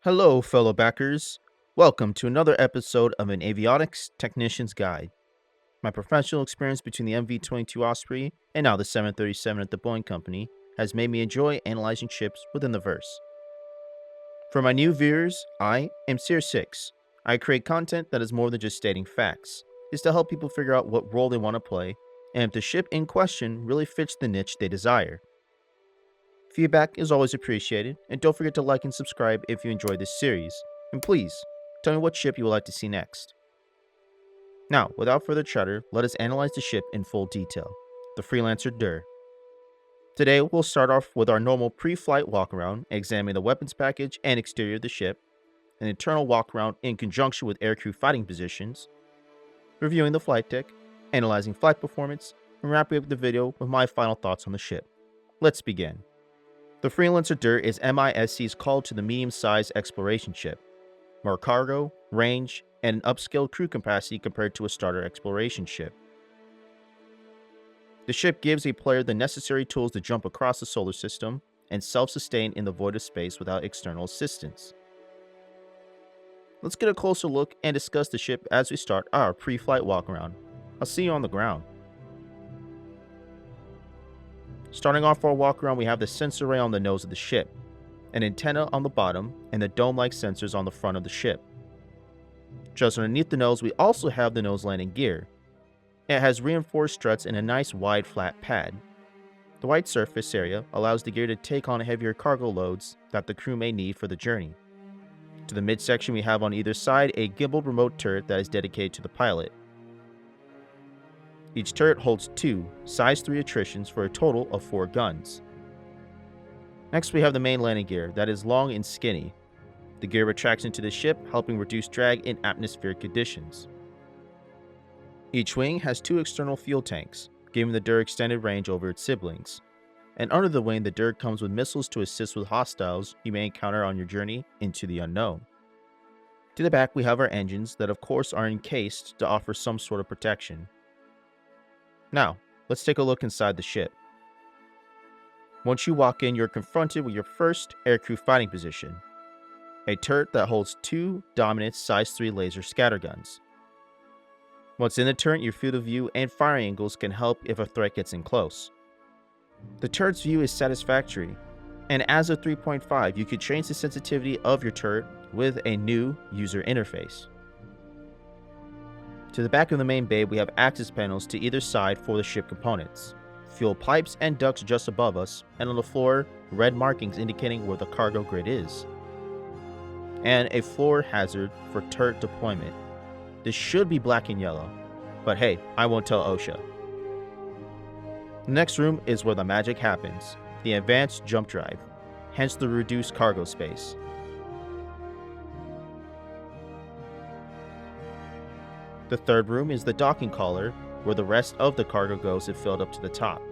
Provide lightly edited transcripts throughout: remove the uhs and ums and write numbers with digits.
Hello, fellow backers. Welcome to another episode of an Avionics Technician's Guide. My professional experience between the MV-22 Osprey and now the 737 at the Boeing Company has made me enjoy analyzing ships within the verse. For my new viewers, I am Seer6. I create content that is more than just stating facts. It's to help people figure out what role they want to play and if the ship in question really fits the niche they desire. Feedback is always appreciated, and don't forget to like and subscribe if you enjoyed this series. And please, tell me what ship you would like to see next. Now, without further chatter, let us analyze the ship in full detail, the Freelancer DUR. Today, we'll start off with our normal pre-flight walkaround, examining the weapons package and exterior of the ship, an internal walkaround in conjunction with aircrew fighting positions, reviewing the flight deck, analyzing flight performance, and wrapping up the video with my final thoughts on the ship. Let's begin. The Freelancer DUR is MISC's call to the medium-sized exploration ship. More cargo, range, and an upscaled crew capacity compared to a starter exploration ship. The ship gives a player the necessary tools to jump across the solar system and self-sustain in the void of space without external assistance. Let's get a closer look and discuss the ship as we start our pre-flight walkaround. I'll see you on the ground. Starting off our walkaround, we have the sensor array on the nose of the ship, an antenna on the bottom, and the dome-like sensors on the front of the ship. Just underneath the nose, we also have the nose landing gear. It has reinforced struts and a nice wide flat pad. The wide surface area allows the gear to take on heavier cargo loads that the crew may need for the journey. To the midsection, we have on either side a gimbaled remote turret that is dedicated to the pilot. Each turret holds two size 3 attritions for a total of 4 guns. Next, we have the main landing gear that is long and skinny. The gear retracts into the ship, helping reduce drag in atmospheric conditions. Each wing has 2 external fuel tanks, giving the DUR extended range over its siblings. And under the wing, the DUR comes with missiles to assist with hostiles you may encounter on your journey into the unknown. To the back, we have our engines that of course are encased to offer some sort of protection. Now, let's take a look inside the ship. Once you walk in, you're confronted with your first aircrew fighting position, a turret that holds 2 dominant size 3 laser scatterguns. Once in the turret, your field of view and firing angles can help if a threat gets in close. The turret's view is satisfactory, and as of 3.5, you can change the sensitivity of your turret with a new user interface. To the back of the main bay, we have access panels to either side for the ship components, fuel pipes and ducts just above us, and on the floor, red markings indicating where the cargo grid is, and a floor hazard for turret deployment. This should be black and yellow, but hey, I won't tell OSHA. The next room is where the magic happens, the advanced jump drive, hence the reduced cargo space. The third room is the docking collar, where the rest of the cargo goes if filled up to the top.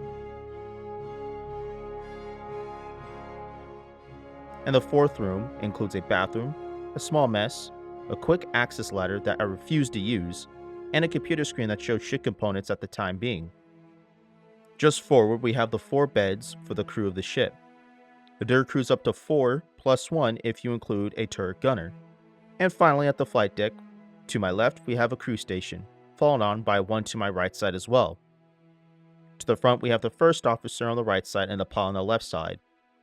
And the fourth room includes a bathroom, a small mess, a quick access ladder that I refuse to use, and a computer screen that shows ship components at the time being. Just forward, we have the 4 beds for the crew of the ship. The DUR crews up to 4 plus 1 if you include a turret gunner. And finally, at the flight deck, to my left, we have a crew station, followed on by one to my right side as well. To the front, we have the first officer on the right side and the pilot on the left side,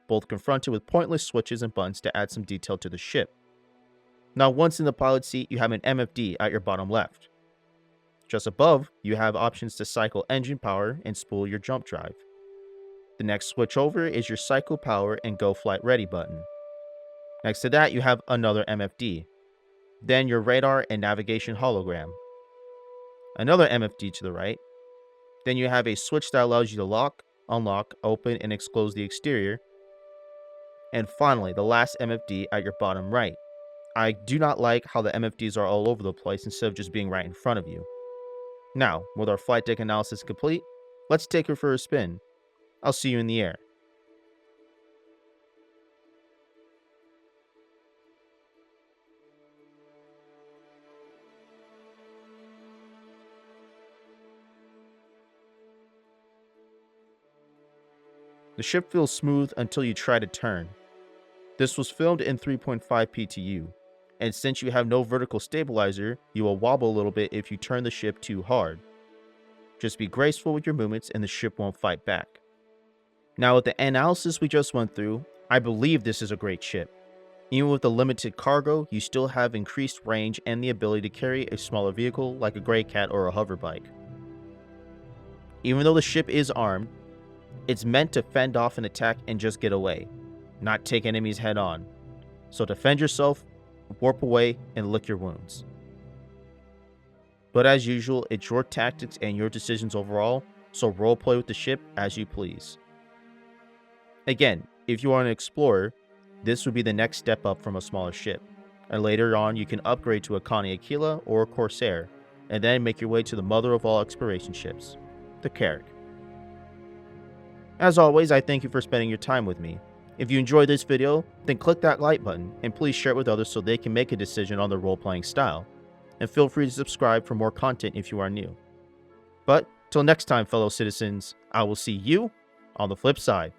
both confronted with pointless switches and buttons to add some detail to the ship. Now, once in the pilot seat, you have an MFD at your bottom left. Just above, you have options to cycle engine power and spool your jump drive. The next switch over is your cycle power and go flight ready button. Next to that, you have another MFD. Then your radar and navigation hologram. Another MFD to the right. Then you have a switch that allows you to lock, unlock, open, and close the exterior. And finally, the last MFD at your bottom right. I do not like how the MFDs are all over the place instead of just being right in front of you. Now, with our flight deck analysis complete, let's take her for a spin. I'll see you in the air. The ship feels smooth until you try to turn. This was filmed in 3.5 PTU, and since you have no vertical stabilizer, you will wobble a little bit if you turn the ship too hard. Just be graceful with your movements and the ship won't fight back. Now with the analysis we just went through, I believe this is a great ship. Even with the limited cargo, you still have increased range and the ability to carry a smaller vehicle like a Grey Cat or a hover bike. Even though the ship is armed, it's meant to fend off an attack and just get away, not take enemies head on. So defend yourself, warp away, and lick your wounds. But as usual, it's your tactics and your decisions overall, so roleplay with the ship as you please. Again, if you are an explorer, this would be the next step up from a smaller ship, and later on you can upgrade to a Connie Aquila or a Corsair, and then make your way to the mother of all exploration ships, the Carrack. As always, I thank you for spending your time with me. If you enjoyed this video, then click that like button, and please share it with others so they can make a decision on their role-playing style. And feel free to subscribe for more content if you are new. But, till next time, fellow citizens, I will see you on the flip side.